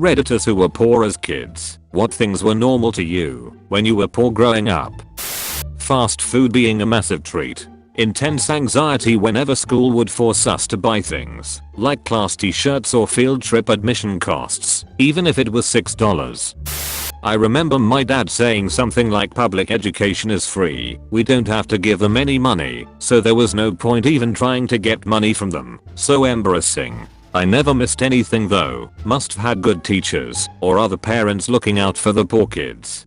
Redditors who were poor as kids. What things were normal to you when you were poor growing up? Fast food being a massive treat. Intense anxiety whenever school would force us to buy things, like class t-shirts or field trip admission costs, even if it was $6. I remember my dad saying something like public education is free, we don't have to give them any money, so there was no point even trying to get money from them. So embarrassing. I never missed anything though, must have had good teachers or other parents looking out for the poor kids.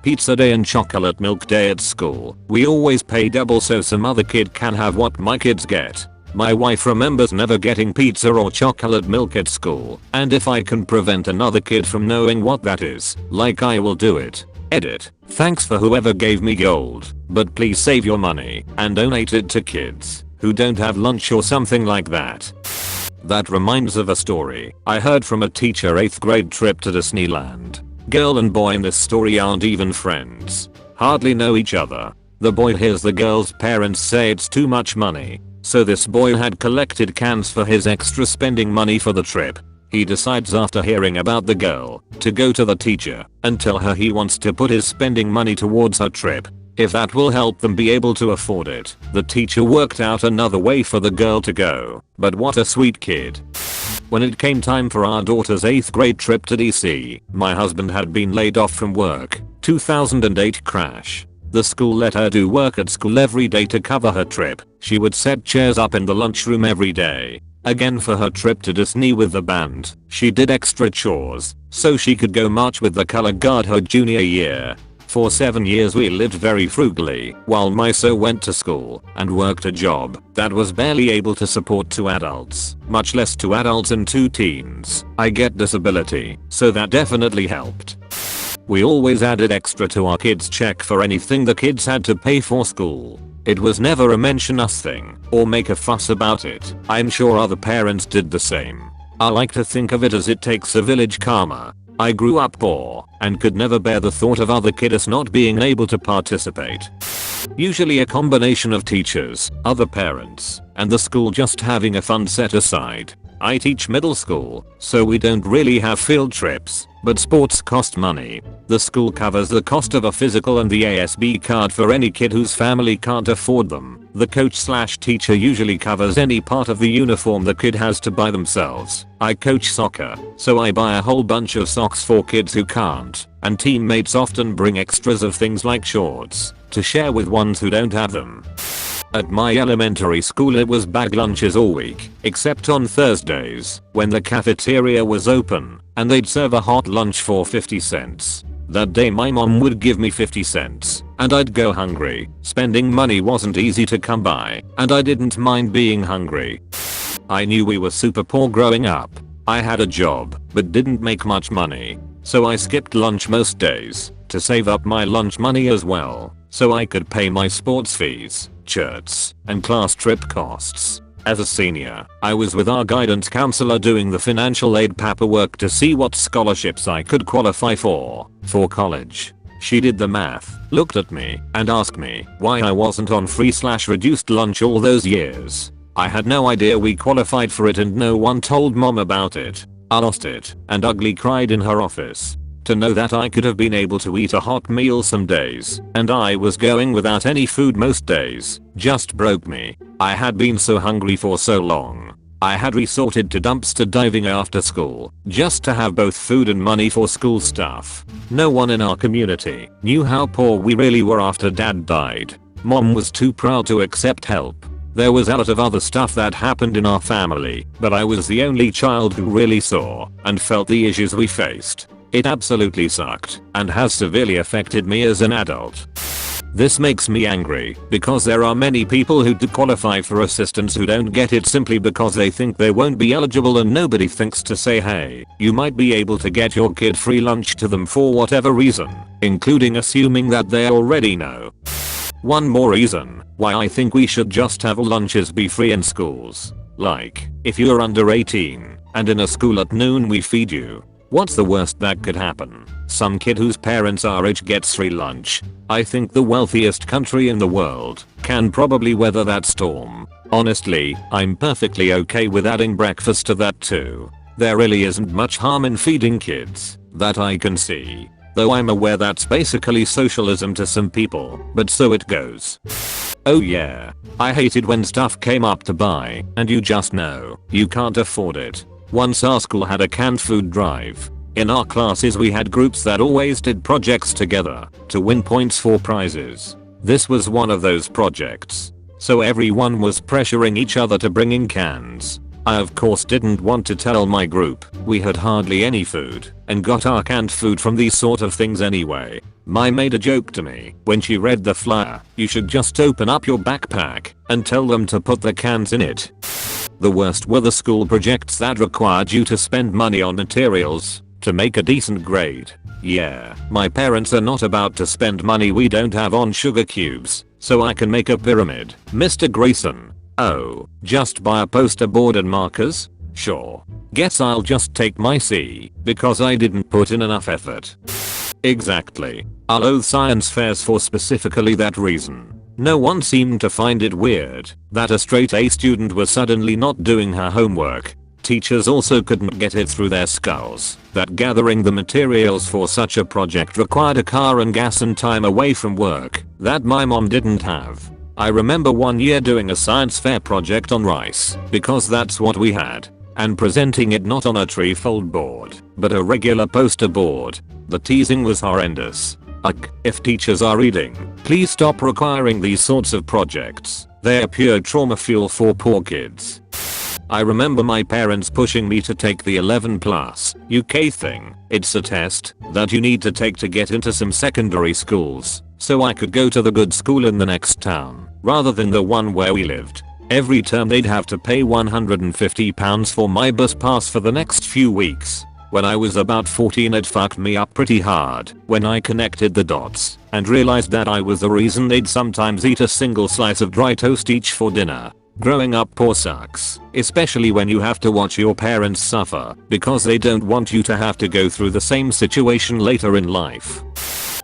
Pizza day and chocolate milk day at school. We always pay double so some other kid can have what my kids get. My wife remembers never getting pizza or chocolate milk at school, and if I can prevent another kid from knowing what that is, like I will do it. Edit. Thanks for whoever gave me gold, but please save your money and donate it to kids who don't have lunch or something like that. That reminds of a story I heard from a teacher. 8th grade trip to Disneyland. Girl and boy in this story aren't even friends. Hardly know each other. The boy hears the girl's parents say it's too much money. So this boy had collected cans for his extra spending money for the trip. He decides after hearing about the girl to go to the teacher and tell her he wants to put his spending money towards her trip, if that will help them be able to afford it. The teacher worked out another way for the girl to go, but what a sweet kid. When it came time for our daughter's 8th grade trip to DC, my husband had been laid off from work. 2008 crash. The school let her do work at school every day to cover her trip. She would set chairs up in the lunchroom every day. Again for her trip to Disney with the band, she did extra chores so she could go march with the color guard her junior year. For 7 years we lived very frugally while my son went to school and worked a job that was barely able to support 2 adults, much less 2 adults and 2 teens. I get disability, so that definitely helped. We always added extra to our kids' check for anything the kids had to pay for school. It was never a mention us thing or make a fuss about it. I'm sure other parents did the same. I like to think of it as it takes a village karma. I grew up poor and could never bear the thought of other kids not being able to participate. Usually a combination of teachers, other parents, and the school just having a fund set aside. I teach middle school, so we don't really have field trips, but sports cost money. The school covers the cost of a physical and the ASB card for any kid whose family can't afford them. The coach/teacher usually covers any part of the uniform the kid has to buy themselves. I coach soccer, so I buy a whole bunch of socks for kids who can't, and teammates often bring extras of things like shorts to share with ones who don't have them. At my elementary school it was bag lunches all week, except on Thursdays, when the cafeteria was open, and they'd serve a hot lunch for 50 cents. That day my mom would give me 50 cents, and I'd go hungry. Spending money wasn't easy to come by, and I didn't mind being hungry. I knew we were super poor growing up. I had a job, but didn't make much money, so I skipped lunch most days to save up my lunch money as well, so I could pay my sports fees, shirts, and class trip costs. As a senior, I was with our guidance counselor doing the financial aid paperwork to see what scholarships I could qualify for college. She did the math, looked at me, and asked me why I wasn't on free/reduced lunch all those years. I had no idea we qualified for it and no one told mom about it. I lost it and ugly cried in her office. To know that I could have been able to eat a hot meal some days and I was going without any food most days just broke me. I had been so hungry for so long. I had resorted to dumpster diving after school just to have both food and money for school stuff. No one in our community knew how poor we really were after dad died. Mom was too proud to accept help. There was a lot of other stuff that happened in our family, but I was the only child who really saw and felt the issues we faced. It absolutely sucked and has severely affected me as an adult. This makes me angry because there are many people who do qualify for assistance who don't get it simply because they think they won't be eligible and nobody thinks to say, hey, you might be able to get your kid free lunch to them for whatever reason, including assuming that they already know. One more reason why I think we should just have lunches be free in schools. Like, if you're under 18 and in a school at noon we feed you. What's the worst that could happen? Some kid whose parents are rich gets free lunch. I think the wealthiest country in the world can probably weather that storm. Honestly, I'm perfectly okay with adding breakfast to that too. There really isn't much harm in feeding kids that I can see. Though I'm aware that's basically socialism to some people, but so it goes. Oh yeah, I hated when stuff came up to buy and you just know you can't afford it. Once our school had a canned food drive. In our classes we had groups that always did projects together to win points for prizes. This was one of those projects. So everyone was pressuring each other to bring in cans. I of course didn't want to tell my group we had hardly any food and got our canned food from these sort of things anyway. My made a joke to me when she read the flyer, you should just open up your backpack and tell them to put the cans in it. The worst were the school projects that required you to spend money on materials to make a decent grade. Yeah, my parents are not about to spend money we don't have on sugar cubes so I can make a pyramid. Mr. Grayson. Oh, just buy a poster board and markers? Sure. Guess I'll just take my C because I didn't put in enough effort. Exactly. I loathe science fairs for specifically that reason. No one seemed to find it weird that a straight A student was suddenly not doing her homework. Teachers also couldn't get it through their skulls that gathering the materials for such a project required a car and gas and time away from work that my mom didn't have. I remember one year doing a science fair project on rice because that's what we had and presenting it not on a treefold board but a regular poster board. The teasing was horrendous. If teachers are reading, please stop requiring these sorts of projects. They're pure trauma fuel for poor kids. I remember my parents pushing me to take the 11 plus UK thing. It's a test that you need to take to get into some secondary schools, so I could go to the good school in the next town rather than the one where we lived. Every term they'd have to pay £150 for my bus pass for the next few weeks. When I was about 14 it fucked me up pretty hard when I connected the dots and realized that I was the reason they'd sometimes eat a single slice of dry toast each for dinner. Growing up poor sucks, especially when you have to watch your parents suffer because they don't want you to have to go through the same situation later in life.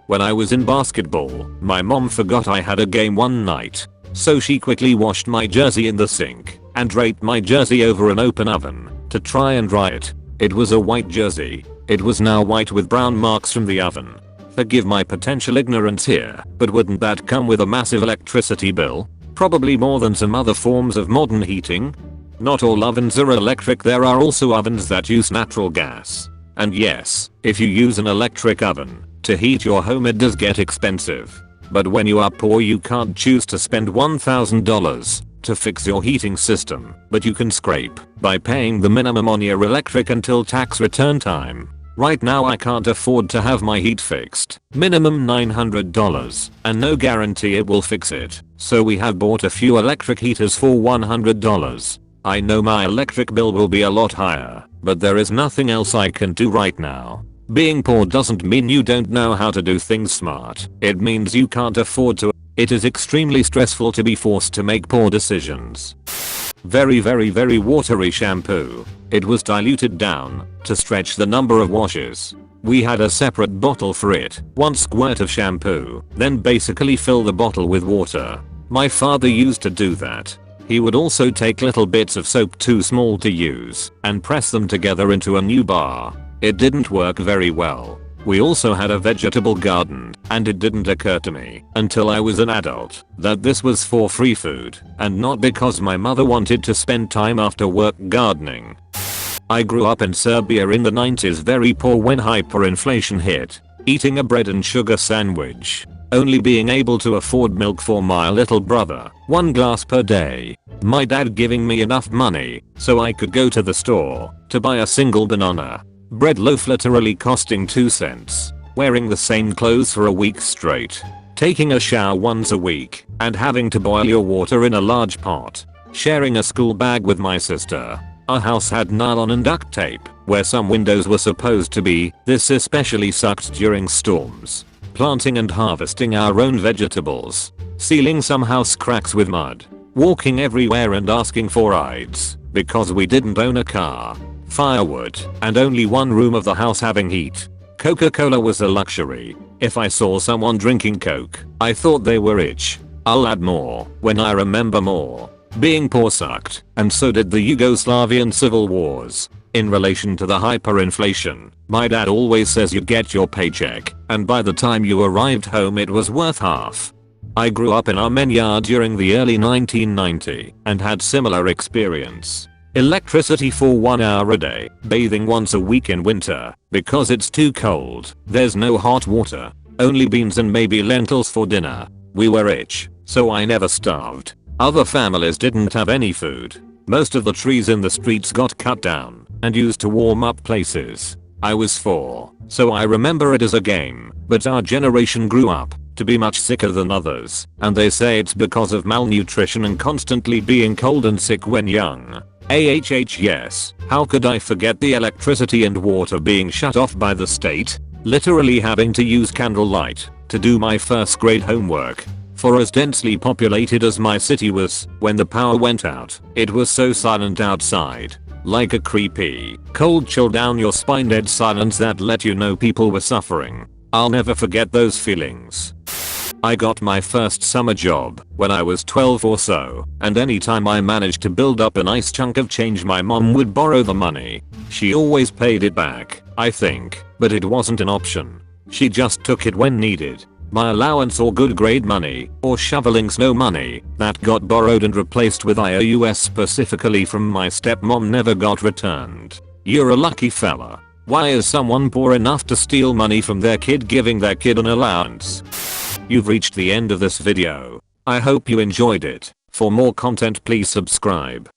When I was in basketball, my mom forgot I had a game one night, so she quickly washed my jersey in the sink and draped my jersey over an open oven to try and dry it. It was a white jersey. It was now white with brown marks from the oven. Forgive my potential ignorance here, but wouldn't that come with a massive electricity bill? Probably more than some other forms of modern heating. Not all ovens are electric, there are also ovens that use natural gas. And yes, if you use an electric oven to heat your home it does get expensive. But when you are poor you can't choose to spend $1,000 to fix your heating system, but you can scrape by paying the minimum on your electric until tax return time. Right now I can't afford to have my heat fixed. Minimum $900 and no guarantee it will fix it. So we have bought a few electric heaters for $100. I know my electric bill will be a lot higher, but there is nothing else I can do right now. Being poor doesn't mean you don't know how to do things smart. It means you can't afford to. It is extremely stressful to be forced to make poor decisions. Very watery shampoo. It was diluted down to stretch the number of washes. We had a separate bottle for it. One squirt of shampoo, then basically fill the bottle with water. My father used to do that. He would also take little bits of soap too small to use and press them together into a new bar. It didn't work very well. We also had a vegetable garden, and it didn't occur to me until I was an adult that this was for free food and not because my mother wanted to spend time after work gardening. I grew up in Serbia in the 90s, very poor when hyperinflation hit, eating a bread and sugar sandwich, only being able to afford milk for my little brother, 1 glass per day. My dad giving me enough money so I could go to the store to buy a single banana. Bread loaf literally costing 2 cents. Wearing the same clothes for a week straight. Taking a shower once a week and having to boil your water in a large pot. Sharing a school bag with my sister. Our house had nylon and duct tape where some windows were supposed to be. This especially sucked during storms. Planting and harvesting our own vegetables. Sealing some house cracks with mud. Walking everywhere and asking for rides because we didn't own a car. Firewood, and only one room of the house having heat. Coca-Cola was a luxury. If I saw someone drinking Coke, I thought they were rich. I'll add more when I remember more. Being poor sucked, and so did the Yugoslavian civil wars. In relation to the hyperinflation, my dad always says you get your paycheck, and by the time you arrived home it was worth half. I grew up in Armenia during the early 1990 and had similar experience. Electricity for 1 hour a day, bathing once a week in winter, because it's too cold, there's no hot water, only beans and maybe lentils for dinner. We were rich, so I never starved. Other families didn't have any food. Most of the trees in the streets got cut down and used to warm up places. I was 4, so I remember it as a game, but our generation grew up to be much sicker than others, and they say it's because of malnutrition and constantly being cold and sick when young. Yes, how could I forget the electricity and water being shut off by the state? Literally having to use candlelight to do my first grade homework. For as densely populated as my city was, when the power went out, it was so silent outside. Like a creepy, cold chill down your spine dead silence that let you know people were suffering. I'll never forget those feelings. I got my first summer job when I was 12 or so, and anytime I managed to build up a nice chunk of change my mom would borrow the money. She always paid it back, I think, but it wasn't an option. She just took it when needed. My allowance or good grade money, or shoveling snow money, that got borrowed and replaced with IOUs specifically from my stepmom never got returned. You're a lucky fella. Why is someone poor enough to steal money from their kid giving their kid an allowance? You've reached the end of this video. I hope you enjoyed it. For more content please subscribe.